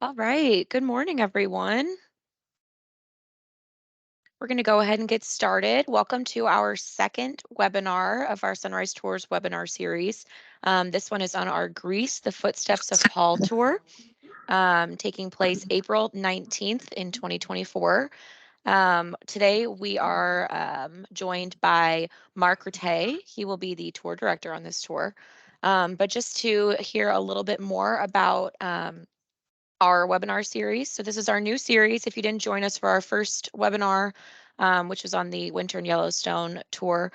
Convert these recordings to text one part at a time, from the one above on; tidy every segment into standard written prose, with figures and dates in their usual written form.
All right. Good morning, everyone. We're going to go ahead and get started. Welcome to our second webinar of our Sunrise Tours webinar series. This one is on our Greece, the Footsteps of Paul tour, taking place April 19th in 2024. Today we are joined by Mark Ratay. He will be the tour director on this tour. But just to hear a little bit more about our webinar series. So this is our new series. If you didn't join us for our first webinar, which was on the Winter and Yellowstone tour,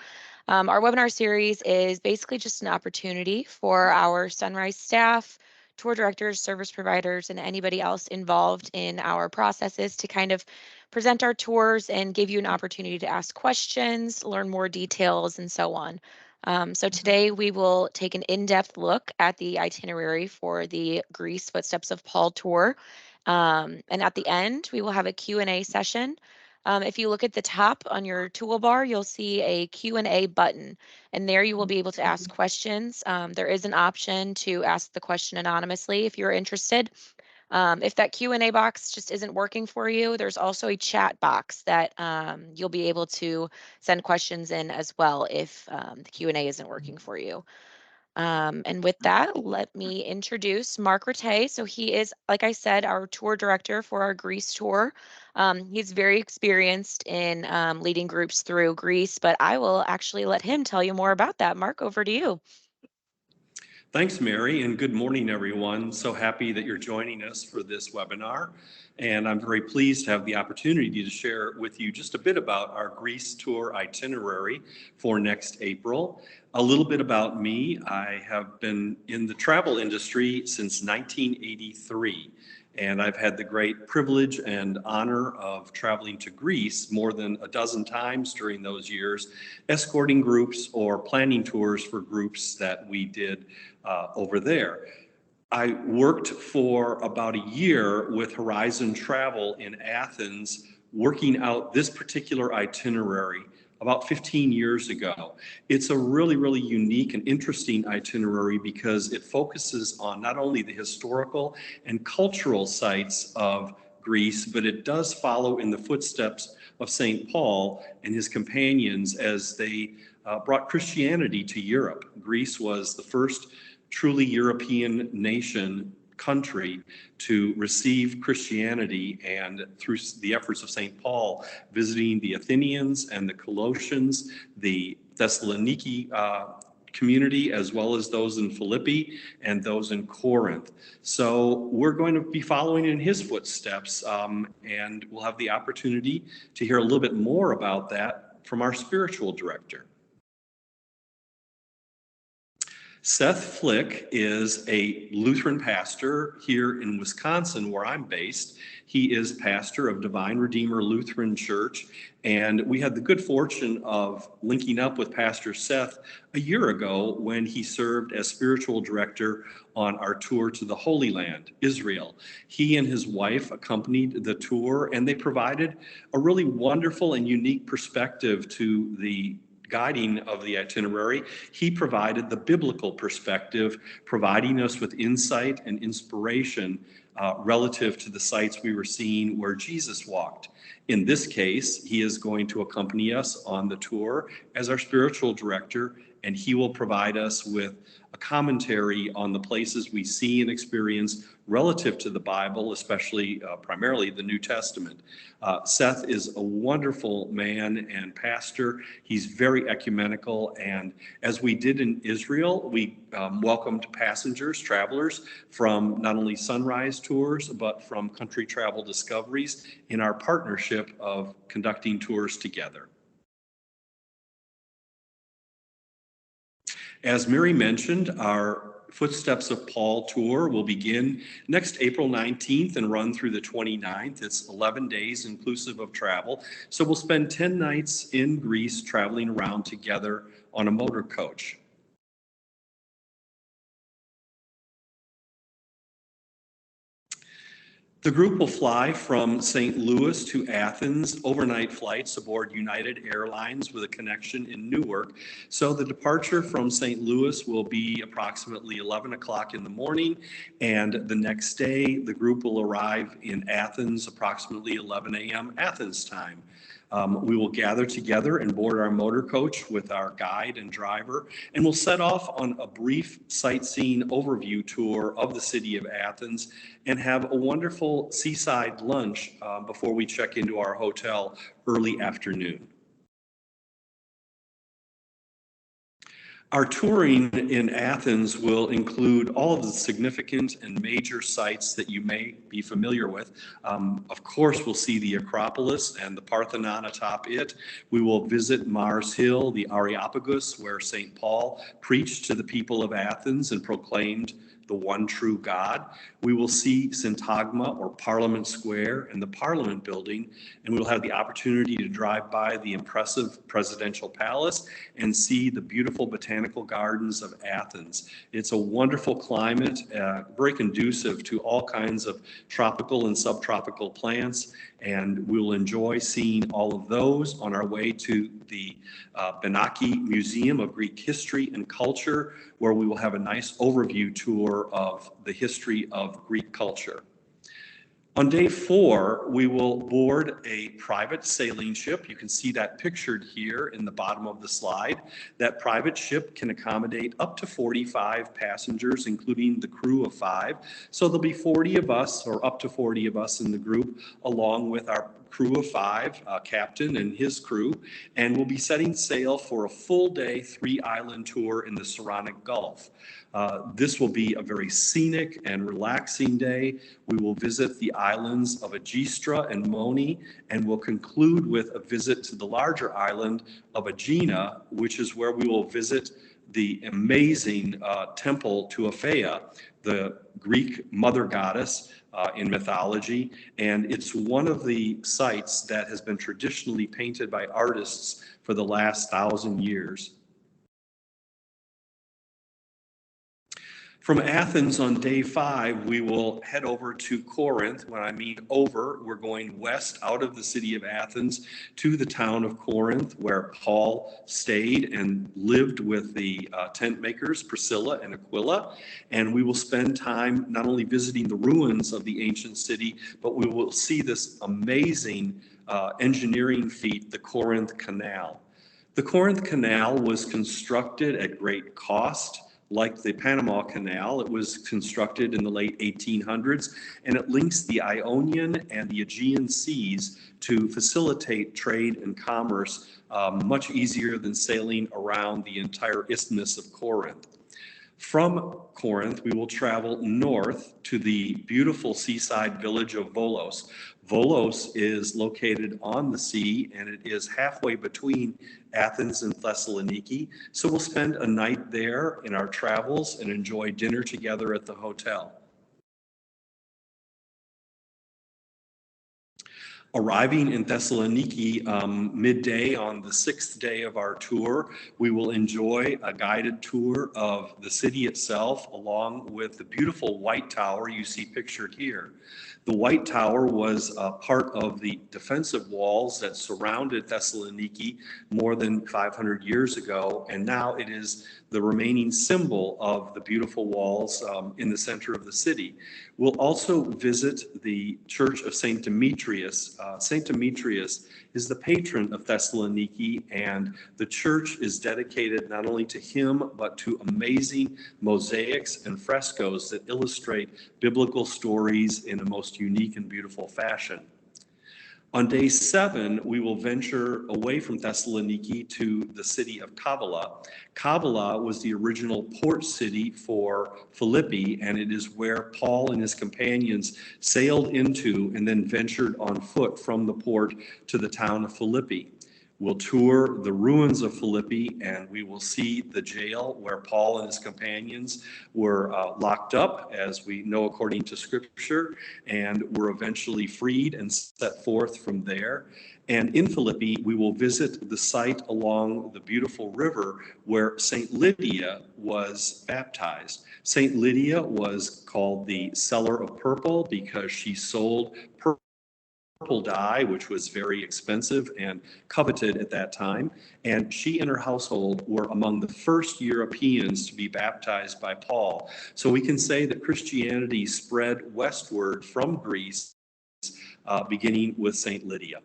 our webinar series is basically just an opportunity for our Sunrise staff, tour directors, service providers, and anybody else involved in our processes to kind of present our tours and give you an opportunity to ask questions, learn more details, and so on. So today we will take an in-depth look at the itinerary for the Greece Footsteps of Paul tour. And at the end, we will have a Q&A session. If you look at the top on your toolbar, you'll see a Q&A button, and there you will be able to ask questions. There is an option to ask the question anonymously if you're interested. If that Q&A box just isn't working for you, there's also a chat box that you'll be able to send questions in as well if the Q&A isn't working for you. And with that, let me introduce Mark Ratay. So he is, like I said, our tour director for our Greece tour. He's very experienced in leading groups through Greece, but I will actually let him tell you more about that. Mark, over to you. Thanks, Mary, and good morning, everyone. So happy that you're joining us for this webinar. And I'm very pleased to have the opportunity to share with you just a bit about our Greece tour itinerary for next April. A little bit about me. I have been in the travel industry since 1983. And I've had the great privilege and honor of traveling to Greece more than a dozen times during those years, escorting groups or planning tours for groups that we did over there. I worked for about a year with Horizon Travel in Athens, working out this particular itinerary about 15 years ago. It's a really, really unique and interesting itinerary because it focuses on not only the historical and cultural sites of Greece, but it does follow in the footsteps of St. Paul and his companions as they brought Christianity to Europe. Greece was the first truly European country to receive Christianity, and through the efforts of St. Paul, visiting the Athenians and the Colossians, the Thessaloniki community, as well as those in Philippi and those in Corinth. So we're going to be following in his footsteps, and we'll have the opportunity to hear a little bit more about that from our spiritual director. Seth Flick is a Lutheran pastor here in Wisconsin, where I'm based. He is pastor of Divine Redeemer Lutheran Church, and we had the good fortune of linking up with Pastor Seth a year ago when he served as spiritual director on our tour to the Holy Land, Israel. He and his wife accompanied the tour, and they provided a really wonderful and unique perspective to the guiding of the itinerary. He provided the biblical perspective, providing us with insight and inspiration relative to the sites we were seeing where Jesus walked. In this case, he is going to accompany us on the tour as our spiritual director, and he will provide us with a commentary on the places we see and experience relative to the Bible, especially primarily the New Testament. Seth is a wonderful man and pastor. He's very ecumenical, and as we did in Israel, we welcomed passengers, travelers from not only Sunrise Tours, but from Country Travel Discoveries in our partnership of conducting tours together. As Mary mentioned, our Footsteps of Paul tour will begin next April 19th and run through the 29th. It's 11 days inclusive of travel. So we'll spend 10 nights in Greece traveling around together on a motor coach. The group will fly from St. Louis to Athens, overnight flights aboard United Airlines with a connection in Newark. So the departure from St. Louis will be approximately 11 o'clock in the morning, and the next day the group will arrive in Athens approximately 11 a.m. Athens time. We will gather together and board our motor coach with our guide and driver, and we'll set off on a brief sightseeing overview tour of the city of Athens and have a wonderful seaside lunch before we check into our hotel early afternoon. Our touring in Athens will include all of the significant and major sites that you may be familiar with. Of course, we'll see the Acropolis and the Parthenon atop it. We will visit Mars Hill, the Areopagus, where St. Paul preached to the people of Athens and proclaimed the one true God. We will see Syntagma, or Parliament Square, and the Parliament Building, and we'll have the opportunity to drive by the impressive presidential palace and see the beautiful botanical gardens of Athens. It's a wonderful climate, very conducive to all kinds of tropical and subtropical plants, and we'll enjoy seeing all of those on our way to the Benaki Museum of Greek History and Culture, where we will have a nice overview tour of the history of Greek culture. On day 4, we will board a private sailing ship. You can see that pictured here in the bottom of the slide. That private ship can accommodate up to 45 passengers, including the crew of 5. So there'll be 40 of us, or up to 40 of us in the group, along with our crew of 5, captain and his crew, and we'll be setting sail for a full day 3-island tour in the Saronic Gulf. This will be a very scenic and relaxing day. We will visit the islands of Aegistra and Moni, and we'll conclude with a visit to the larger island of Aegina, which is where we will visit the amazing temple to Aphaea, the Greek mother goddess in mythology, and it's one of the sites that has been traditionally painted by artists for the last 1,000 years. From Athens on day 5, we will head over to Corinth. When I mean over, we're going west out of the city of Athens to the town of Corinth, where Paul stayed and lived with the tent makers, Priscilla and Aquila. And we will spend time not only visiting the ruins of the ancient city, but we will see this amazing engineering feat, the Corinth Canal. The Corinth Canal was constructed at great cost. Like the Panama Canal, it was constructed in the late 1800s, and it links the Ionian and the Aegean seas to facilitate trade and commerce much easier than sailing around the entire Isthmus of Corinth. From Corinth, we will travel north to the beautiful seaside village of Volos. Volos is located on the sea, and it is halfway between Athens and Thessaloniki. So we'll spend a night there in our travels and enjoy dinner together at the hotel. Arriving in Thessaloniki midday on the 6th day of our tour, we will enjoy a guided tour of the city itself, along with the beautiful White Tower you see pictured here. The White Tower was part of the defensive walls that surrounded Thessaloniki more than 500 years ago, and now it is the remaining symbol of the beautiful walls in the center of the city. We'll also visit the Church of St. Demetrius. St. Demetrius is the patron of Thessaloniki, and the church is dedicated not only to him, but to amazing mosaics and frescoes that illustrate biblical stories in a most unique and beautiful fashion. On day 7, we will venture away from Thessaloniki to the city of Kavala. Kavala was the original port city for Philippi, and it is where Paul and his companions sailed into and then ventured on foot from the port to the town of Philippi. We'll tour the ruins of Philippi, and we will see the jail where Paul and his companions were locked up, as we know according to Scripture, and were eventually freed and set forth from there. And in Philippi, we will visit the site along the beautiful river where St. Lydia was baptized. St. Lydia was called the seller of purple because she sold purple dye, which was very expensive and coveted at that time. And she and her household were among the first Europeans to be baptized by Paul. So we can say that Christianity spread westward from Greece, beginning with St. Lydia.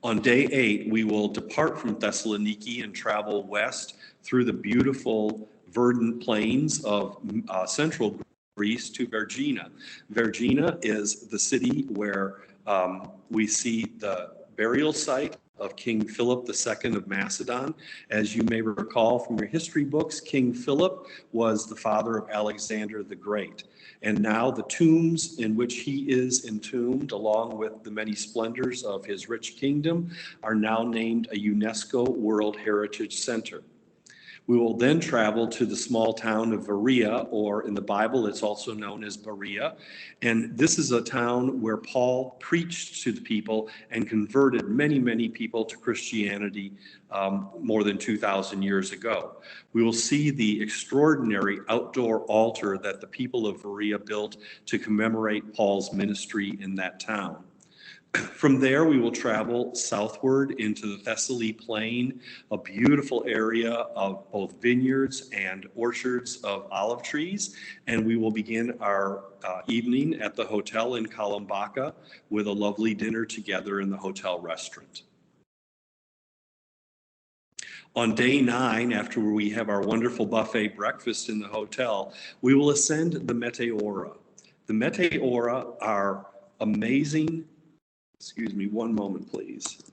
On day 8, we will depart from Thessaloniki and travel west through the beautiful verdant plains of central Greece to Vergina. Vergina is the city where we see the burial site of King Philip II of Macedon. As you may recall from your history books, King Philip was the father of Alexander the Great. And now the tombs in which he is entombed, along with the many splendors of his rich kingdom, are now named a UNESCO World Heritage Center. We will then travel to the small town of Berea, or in the Bible, it's also known as Berea. And this is a town where Paul preached to the people and converted many, many people to Christianity more than 2,000 years ago. We will see the extraordinary outdoor altar that the people of Berea built to commemorate Paul's ministry in that town. From there, we will travel southward into the Thessaly Plain, a beautiful area of both vineyards and orchards of olive trees. And we will begin our evening at the hotel in Kolombaka with a lovely dinner together in the hotel restaurant. On day 9, after we have our wonderful buffet breakfast in the hotel, we will ascend the Meteora. The Meteora are amazing. Excuse me, one moment, please.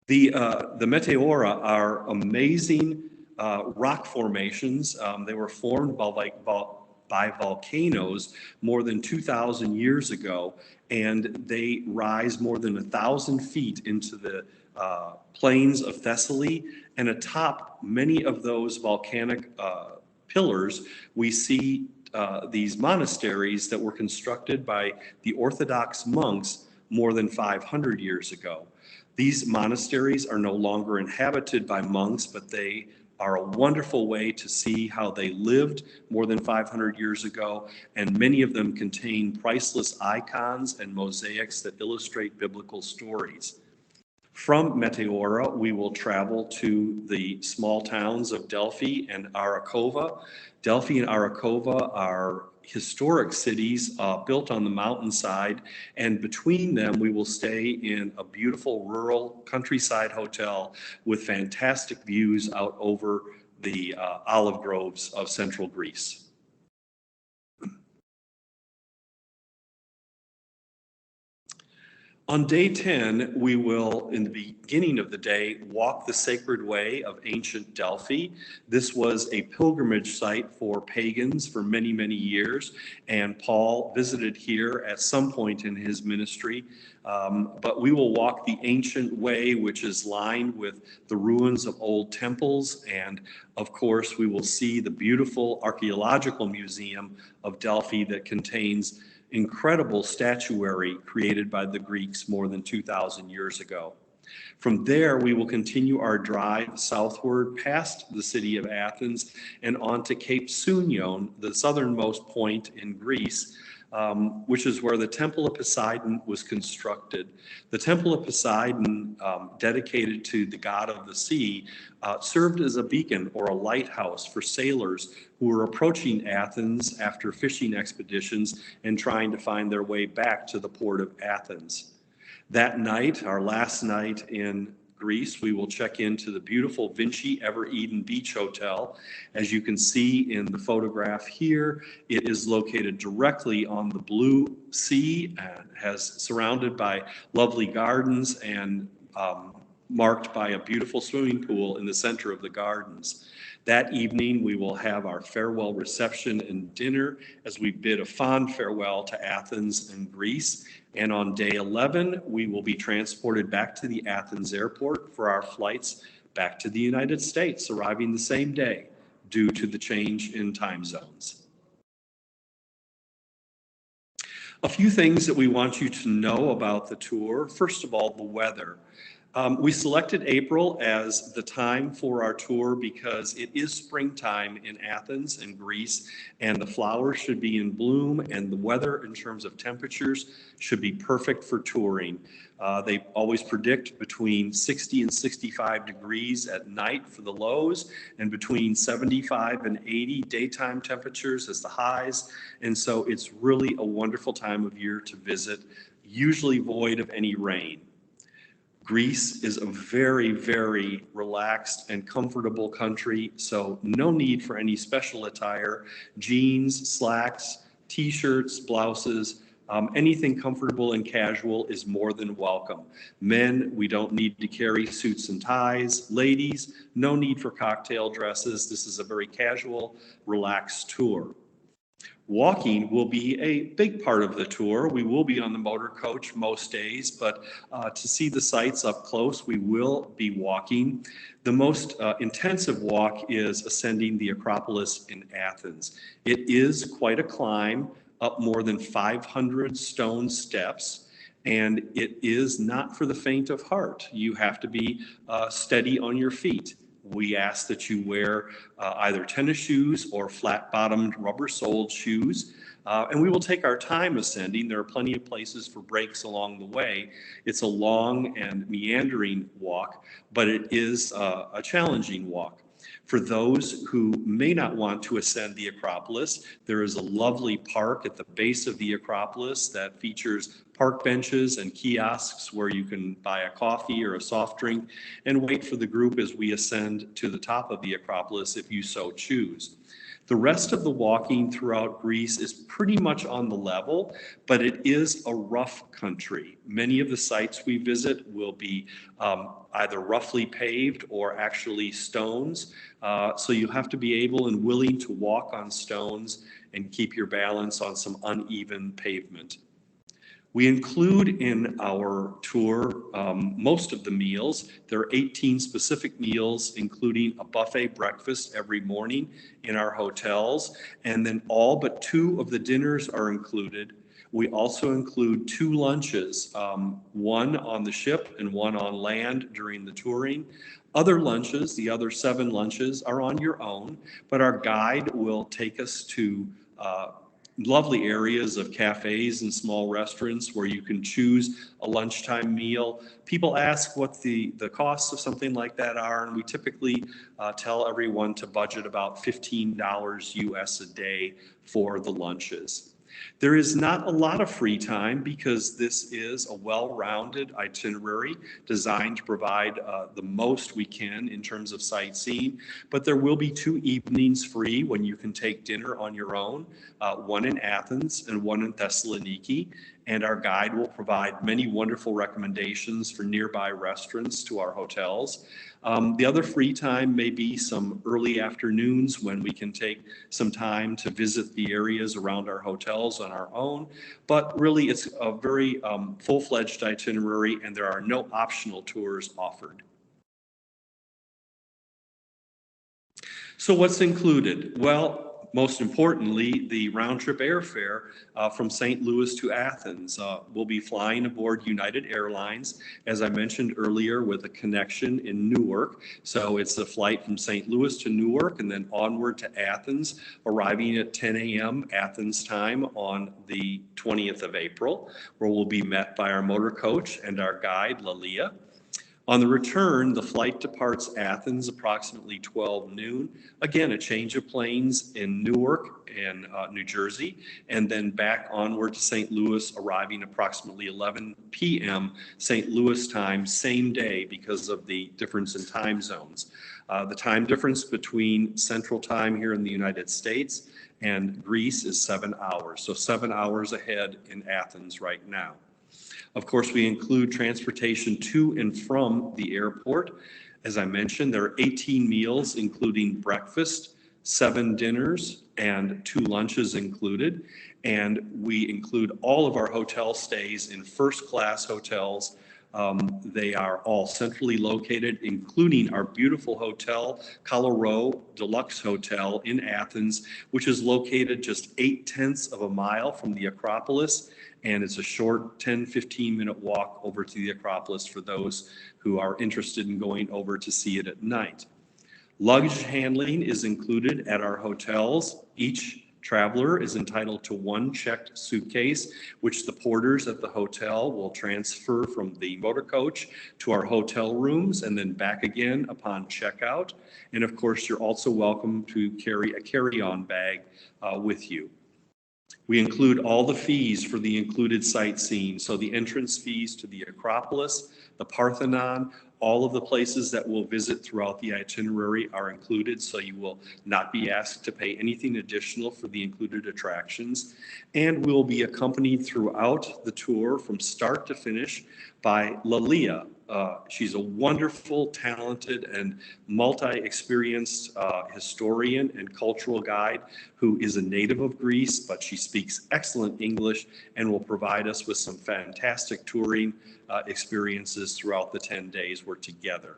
The Meteora are amazing rock formations. They were formed by volcanoes more than 2,000 years ago, and they rise more than 1,000 feet into the plains of Thessaly. And atop many of those volcanic pillars, we see these monasteries that were constructed by the Orthodox monks more than 500 years ago. These monasteries are no longer inhabited by monks, but they are a wonderful way to see how they lived more than 500 years ago, and many of them contain priceless icons and mosaics that illustrate biblical stories. From Meteora, we will travel to the small towns of Delphi and Arakova. Delphi and Arakova are historic cities built on the mountainside, and between them we will stay in a beautiful rural countryside hotel with fantastic views out over the olive groves of central Greece. On day 10, we will, in the beginning of the day, walk the sacred way of ancient Delphi. This was a pilgrimage site for pagans for many, many years, and Paul visited here at some point in his ministry. But we will walk the ancient way, which is lined with the ruins of old temples, and of course, we will see the beautiful archaeological museum of Delphi that contains incredible statuary created by the Greeks more than 2,000 years ago. From there, we will continue our drive southward past the city of Athens and on to Cape Sunion, the southernmost point in Greece, which is where the Temple of Poseidon was constructed. The Temple of Poseidon, dedicated to the god of the sea, served as a beacon or a lighthouse for sailors who were approaching Athens after fishing expeditions and trying to find their way back to the port of Athens. That night, our last night in Greece, we will check into the beautiful Vinci Ever Eden Beach Hotel. As you can see in the photograph here, it is located directly on the blue sea and has surrounded by lovely gardens and marked by a beautiful swimming pool in the center of the gardens. That evening, we will have our farewell reception and dinner as we bid a fond farewell to Athens and Greece. And on day 11, we will be transported back to the Athens airport for our flights back to the United States, arriving the same day due to the change in time zones. A few things that we want you to know about the tour. First of all, the weather. We selected April as the time for our tour because it is springtime in Athens and Greece, and the flowers should be in bloom, and the weather in terms of temperatures should be perfect for touring. They always predict between 60 and 65 degrees at night for the lows, and between 75 and 80 daytime temperatures as the highs. And so it's really a wonderful time of year to visit, usually void of any rain. Greece is a very, very relaxed and comfortable country, so no need for any special attire. Jeans, slacks, t-shirts, blouses, anything comfortable and casual is more than welcome. Men, we don't need to carry suits and ties. Ladies, no need for cocktail dresses. This is a very casual, relaxed tour. Walking will be a big part of the tour. We will be on the motor coach most days, but to see the sights up close, we will be walking. The most intensive walk is ascending the Acropolis in Athens. It is quite a climb, up more than 500 stone steps, and it is not for the faint of heart. You have to be steady on your feet. We ask that you wear either tennis shoes or flat-bottomed rubber-soled shoes. And we will take our time ascending. There are plenty of places for breaks along the way. It's a long and meandering walk, but it is a challenging walk. For those who may not want to ascend the Acropolis, there is a lovely park at the base of the Acropolis that features park benches and kiosks where you can buy a coffee or a soft drink and wait for the group as we ascend to the top of the Acropolis if you so choose. The rest of the walking throughout Greece is pretty much on the level, but it is a rough country. Many of the sites we visit will be either roughly paved or actually stones. So you have to be able and willing to walk on stones and keep your balance on some uneven pavement. We include in our tour most of the meals. There are 18 specific meals, including a buffet breakfast every morning in our hotels, and then all but 2 of the dinners are included. We also include 2 lunches, one on the ship and one on land during the touring. Other lunches, the other 7 lunches, are on your own, but our guide will take us to lovely areas of cafes and small restaurants where you can choose a lunchtime meal. People ask what the costs of something like that are, and we typically tell everyone to budget about $15 US a day for the lunches. There is not a lot of free time because this is a well-rounded itinerary designed to provide the most we can in terms of sightseeing, but there will be 2 evenings free when you can take dinner on your own, one in Athens and one in Thessaloniki, and our guide will provide many wonderful recommendations for nearby restaurants to our hotels. The other free time may be some early afternoons when we can take some time to visit the areas around our hotels on our own, but really it's a very full-fledged itinerary and there are no optional tours offered. So what's included? Well, most importantly, the round-trip airfare from St. Louis to Athens. We'll be flying aboard United Airlines, as I mentioned earlier, with a connection in Newark. So it's a flight from St. Louis to Newark and then onward to Athens, arriving at 10 a.m. Athens time on the 20th of April, where we'll be met by our motor coach and our guide, Lalia. On the return, the flight departs Athens approximately 12 noon. Again, a change of planes in Newark and New Jersey, and then back onward to St. Louis, arriving approximately 11 p.m. St. Louis time, same day because of the difference in time zones. The time difference between Central Time here in the United States and Greece is 7 hours, so 7 hours ahead in Athens right now. Of course, we include transportation to and from the airport. As I mentioned, there are 18 meals, including breakfast, 7 dinners, and 2 lunches included. And we include all of our hotel stays in first-class hotels. They are all centrally located, including our beautiful hotel, Colorado Deluxe Hotel in Athens, which is located just 0.8 of a mile from the Acropolis. And it's a short 10-15 minute walk over to the Acropolis for those who are interested in going over to see it at night. Luggage handling is included at our hotels. Each traveler is entitled to 1 checked suitcase, which the porters at the hotel will transfer from the motor coach to our hotel rooms and then back again upon checkout. And of course, you're also welcome to carry a carry-on bag with you. We include all the fees for the included sightseeing, so the entrance fees to the Acropolis, the Parthenon, all of the places that we'll visit throughout the itinerary are included, so you will not be asked to pay anything additional for the included attractions. And we'll be accompanied throughout the tour from start to finish by Lalia. She's a wonderful, talented, and multi-experienced historian and cultural guide who is a native of Greece, but she speaks excellent English and will provide us with some fantastic touring experiences throughout the 10 days we're together.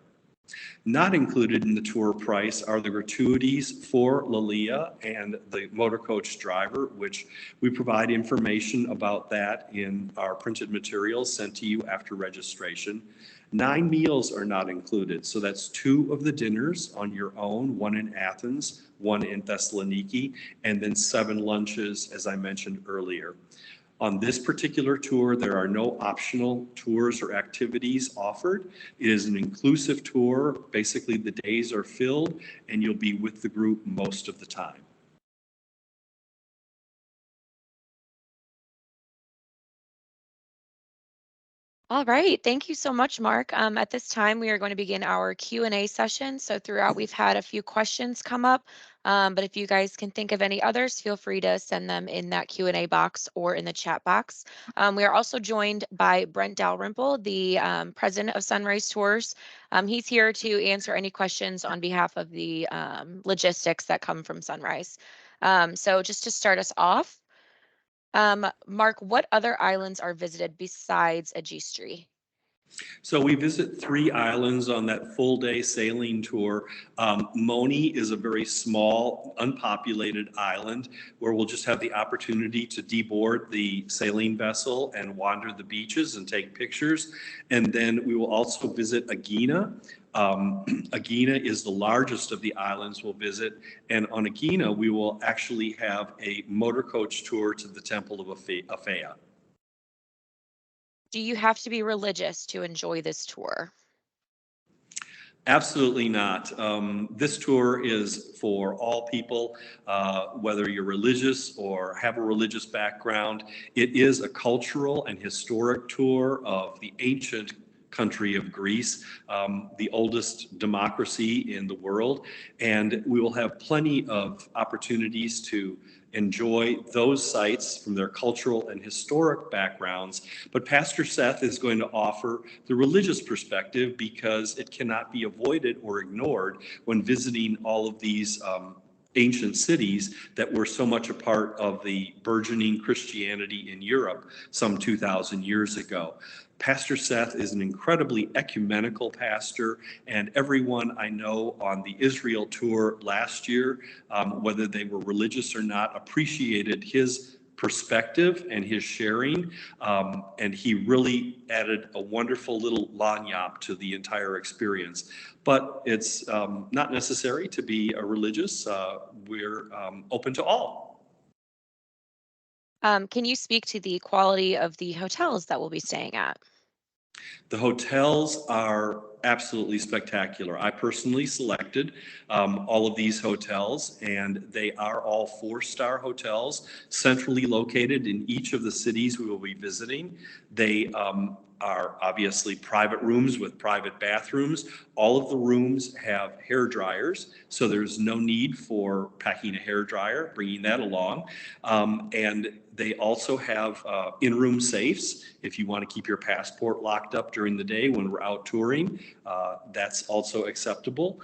Not included in the tour price are the gratuities for Lalia and the motor coach driver, which we provide information about that in our printed materials sent to you after registration. 9 meals are not included, so that's 2 of the dinners on your own, 1 in Athens, 1 in Thessaloniki, and then 7 lunches, as I mentioned earlier. On this particular tour, there are no optional tours or activities offered. It is an inclusive tour. Basically, the days are filled, and you'll be with the group most of the time. All right, thank you so much, Mark. At this time, we are going to begin our Q&A session. So throughout, we've had a few questions come up, but if you guys can think of any others, feel free to send them in that Q&A box or in the chat box. We are also joined by Brent Dalrymple, the president of Sunrise Tours. He's here to answer any questions on behalf of the logistics that come from Sunrise. So just to start us off, Mark, what other islands are visited besides Agistri? So we visit 3 islands on that full-day sailing tour. Moni is a very small, unpopulated island where we'll just have the opportunity to deboard the sailing vessel and wander the beaches and take pictures. And then we will also visit Agina. Agina is the largest of the islands we'll visit. And on Agina, we will actually have a motor coach tour to the Temple of Aphaea. Do you have to be religious to enjoy this tour? Absolutely not. This tour is for all people, whether you're religious or have a religious background. It is a cultural and historic tour of the ancient country of Greece, the oldest democracy in the world. And we will have plenty of opportunities to enjoy those sites from their cultural and historic backgrounds. But Pastor Seth is going to offer the religious perspective because it cannot be avoided or ignored when visiting all of these ancient cities that were so much a part of the burgeoning Christianity in Europe some 2,000 years ago. Pastor Seth is an incredibly ecumenical pastor, and everyone I know on the Israel tour last year, whether they were religious or not, appreciated his perspective and his sharing, and he really added a wonderful little lagniappe to the entire experience. But it's not necessary to be a religious. We're open to all. Can you speak to the quality of the hotels that we'll be staying at? The hotels are absolutely spectacular. I personally selected all of these hotels, and they are all 4-star hotels, centrally located in each of the cities we will be visiting. They are obviously private rooms with private bathrooms. All of the rooms have hair dryers, so there's no need for packing a hair dryer, bringing that along. And they also have in-room safes. If you want to keep your passport locked up during the day when we're out touring, that's also acceptable.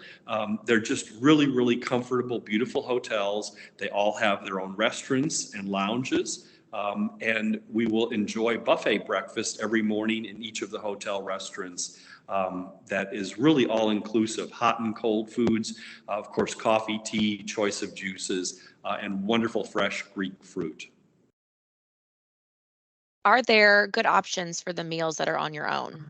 They're just really, really comfortable, beautiful hotels. They all have their own restaurants and lounges. And we will enjoy buffet breakfast every morning in each of the hotel restaurants. That is really all inclusive, hot and cold foods, of course, coffee, tea, choice of juices, and wonderful fresh Greek fruit. Are there good options for the meals that are on your own?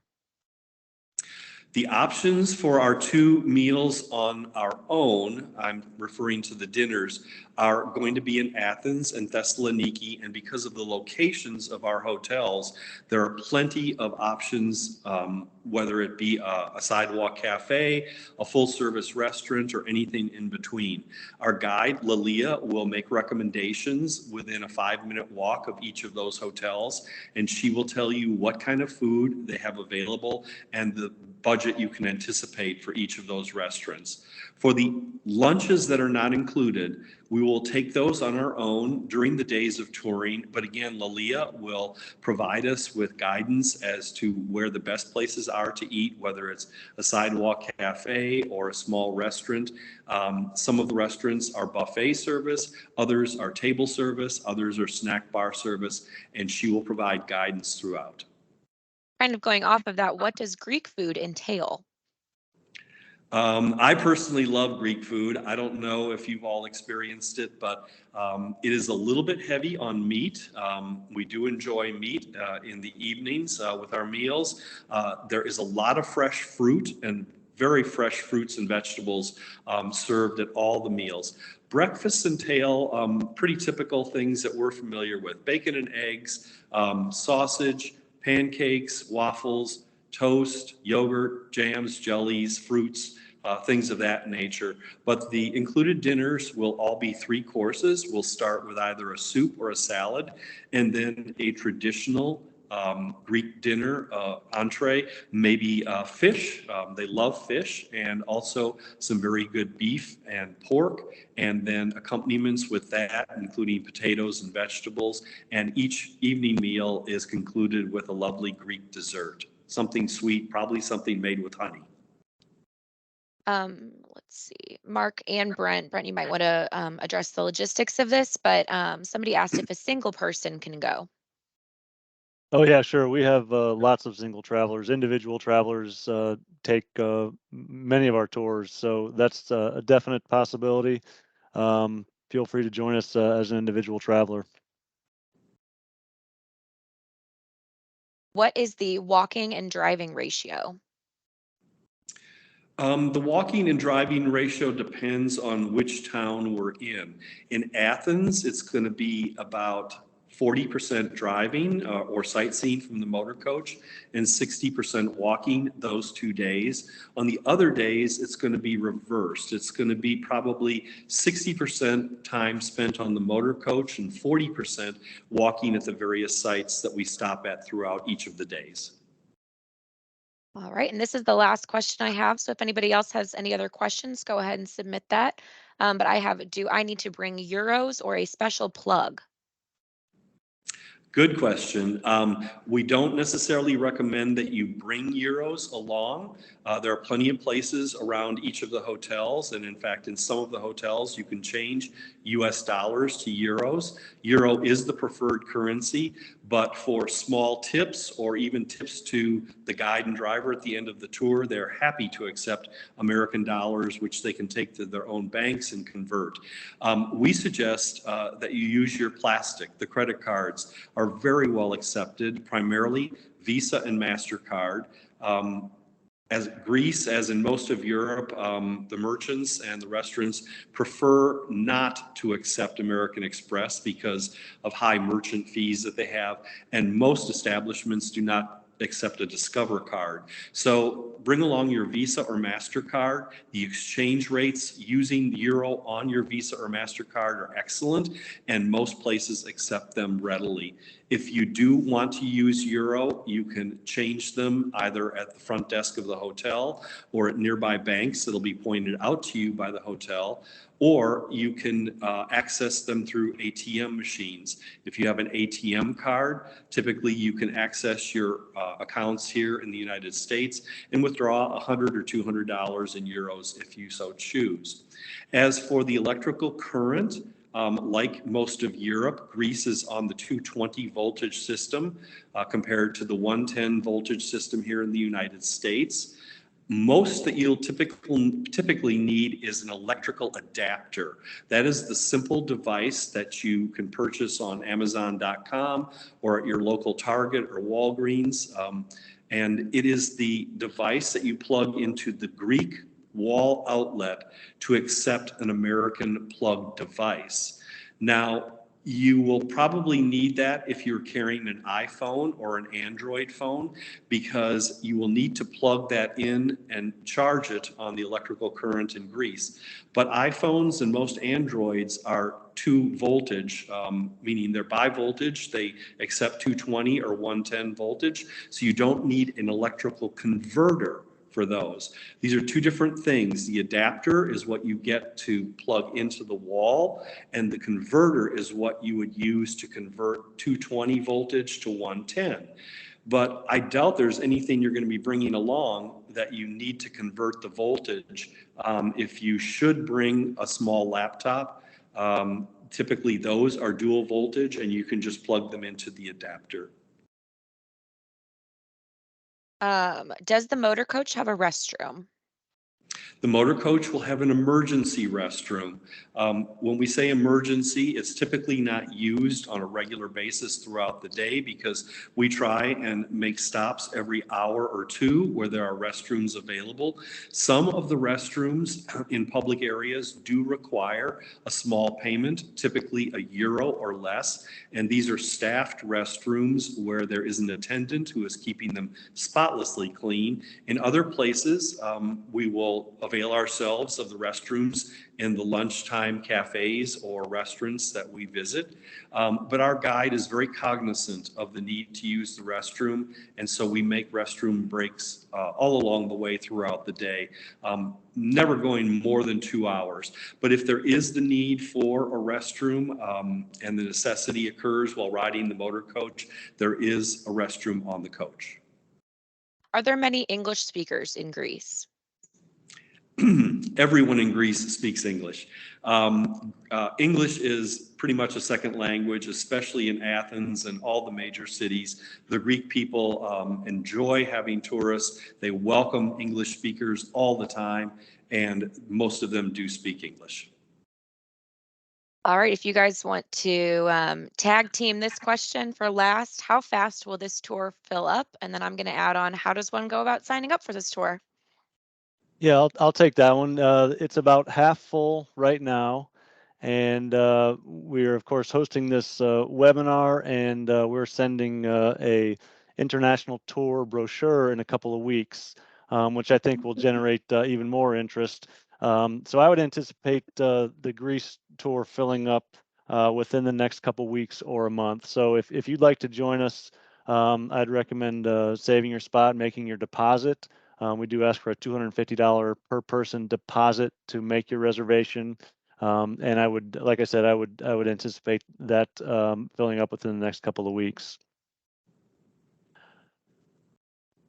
The options for our two meals on our own, I'm referring to the dinners, are going to be in Athens and Thessaloniki. And because of the locations of our hotels, there are plenty of options, whether it be a sidewalk cafe, a full service restaurant, or anything in between. Our guide, Lalia, will make recommendations within a 5-minute walk of each of those hotels, and she will tell you what kind of food they have available and the budget you can anticipate for each of those restaurants. For the lunches that are not included, we will take those on our own during the days of touring. But again, Lalia will provide us with guidance as to where the best places are to eat, whether it's a sidewalk cafe or a small restaurant. Some of the restaurants are buffet service, others are table service, others are snack bar service, and she will provide guidance throughout. Kind of going off of that, what does Greek food entail? I personally love Greek food. I don't know if you've all experienced it, but it is a little bit heavy on meat. We do enjoy meat in the evenings with our meals. There is a lot of fresh fruit and very fresh fruits and vegetables served at all the meals. Breakfasts entail pretty typical things that we're familiar with: bacon and eggs, sausage, pancakes, waffles, toast, yogurt, jams, jellies, fruits, things of that nature. But the included dinners will all be 3 courses. We'll start with either a soup or a salad, and then a traditional Greek dinner entree, maybe fish. They love fish, and also some very good beef and pork, and then accompaniments with that, including potatoes and vegetables. And each evening meal is concluded with a lovely Greek dessert, something sweet, probably something made with honey. Let's see, Mark and Brent. Brent, you might want to address the logistics of this, but somebody asked if a single person can go. Oh yeah, sure. We have lots of single travelers. Individual travelers take many of our tours, so that's a definite possibility. Feel free to join us as an individual traveler. What is the walking and driving ratio? The walking and driving ratio depends on which town we're in. In Athens, it's going to be about 40% driving or sightseeing from the motor coach and 60% walking those 2 days. On the other days, it's going to be reversed. It's going to be probably 60% time spent on the motor coach and 40% walking at the various sites that we stop at throughout each of the days. All right, and this is the last question I have. So if anybody else has any other questions, go ahead and submit that. But do I need to bring euros or a special plug? Good question. We don't necessarily recommend that you bring euros along. There are plenty of places around each of the hotels, and in fact, in some of the hotels, you can change US dollars to euros. Euro is the preferred currency, but for small tips or even tips to the guide and driver at the end of the tour, they're happy to accept American dollars, which they can take to their own banks and convert. We suggest that you use your plastic. The credit cards are very well accepted, primarily Visa and MasterCard. As Greece, as in most of Europe, the merchants and the restaurants prefer not to accept American Express because of high merchant fees that they have, and most establishments do not accept a Discover card. So bring along your Visa or MasterCard. The exchange rates using Euro on your Visa or MasterCard are excellent, and most places accept them readily. If you do want to use Euro, you can change them either at the front desk of the hotel or at nearby banks that'll be pointed out to you by the hotel, or you can access them through ATM machines. If you have an ATM card, typically you can access your accounts here in the United States and withdraw $100 or $200 in euros if you so choose. As for the electrical current, like most of Europe, Greece is on the 220 voltage system compared to the 110 voltage system here in the United States. Most that you'll typically need is an electrical adapter. That is the simple device that you can purchase on Amazon.com or at your local Target or Walgreens. And it is the device that you plug into the Greek wall outlet to accept an American plug device. Now, you will probably need that if you're carrying an iPhone or an Android phone, because you will need to plug that in and charge it on the electrical current in Greece. But iPhones and most Androids are 2 voltage, meaning they're bi-voltage. They accept 220 or 110 voltage, so you don't need an electrical converter for those. These are 2 different things. The adapter is what you get to plug into the wall, and the converter is what you would use to convert 220 voltage to 110. But I doubt there's anything you're going to be bringing along that you need to convert the voltage. If you should bring a small laptop, typically those are dual voltage, and you can just plug them into the adapter. Does the motor coach have a restroom? The motor coach will have an emergency restroom. When we say emergency, it's typically not used on a regular basis throughout the day because we try and make stops every hour or 2 where there are restrooms available. Some of the restrooms in public areas do require a small payment, typically €1 or less, and these are staffed restrooms where there is an attendant who is keeping them spotlessly clean. In other places, we will avail ourselves of the restrooms in the lunchtime cafes or restaurants that we visit. But our guide is very cognizant of the need to use the restroom, and so we make restroom breaks all along the way throughout the day, never going more than 2 hours. But if there is the need for a restroom and the necessity occurs while riding the motor coach, there is a restroom on the coach. Are there many English speakers in Greece? Everyone in Greece speaks English. English is pretty much a second language, especially in Athens and all the major cities. The Greek people enjoy having tourists. They welcome English speakers all the time, and most of them do speak English. All right, if you guys want to tag team this question for last, how fast will this tour fill up? And then I'm going to add on, how does one go about signing up for this tour? Yeah, I'll take that one. It's about half full right now, and we're of course hosting this webinar, and we're sending a international tour brochure in a couple of weeks, which I think will generate even more interest. So I would anticipate the Greece tour filling up within the next couple of weeks or a month. So if you'd like to join us, I'd recommend saving your spot, making your deposit. We do ask for a $250 per person deposit to make your reservation. And I would, like I said, I would anticipate that filling up within the next couple of weeks.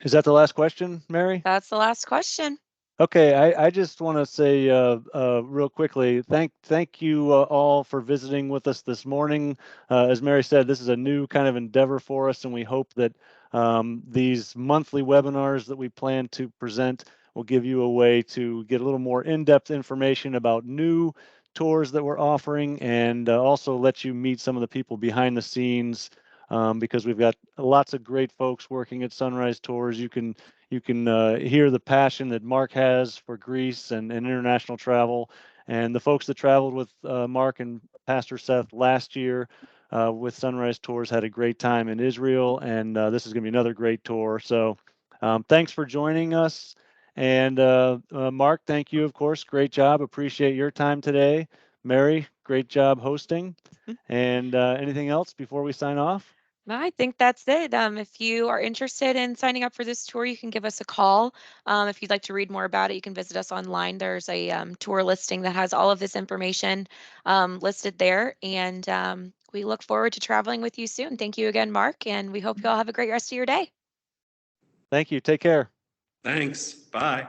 Is that the last question, Mary? That's the last question. Okay, I just want to say real quickly, thank you all for visiting with us this morning. As Mary said, this is a new kind of endeavor for us, and we hope that these monthly webinars that we plan to present will give you a way to get a little more in-depth information about new tours that we're offering, and also let you meet some of the people behind the scenes, because we've got lots of great folks working at Sunrise Tours. You can hear the passion that Mark has for Greece and international travel. And the folks that traveled with Mark and Pastor Seth last year with Sunrise Tours, had a great time in Israel, and this is going to be another great tour. So thanks for joining us. And Mark, thank you, of course. Great job. Appreciate your time today. Mary, great job hosting. And anything else before we sign off? I think that's it. If you are interested in signing up for this tour, you can give us a call. If you'd like to read more about it, you can visit us online. There's a tour listing that has all of this information listed there. And we look forward to traveling with you soon. Thank you again, Mark, and we hope you all have a great rest of your day. Thank you. Take care. Thanks. Bye.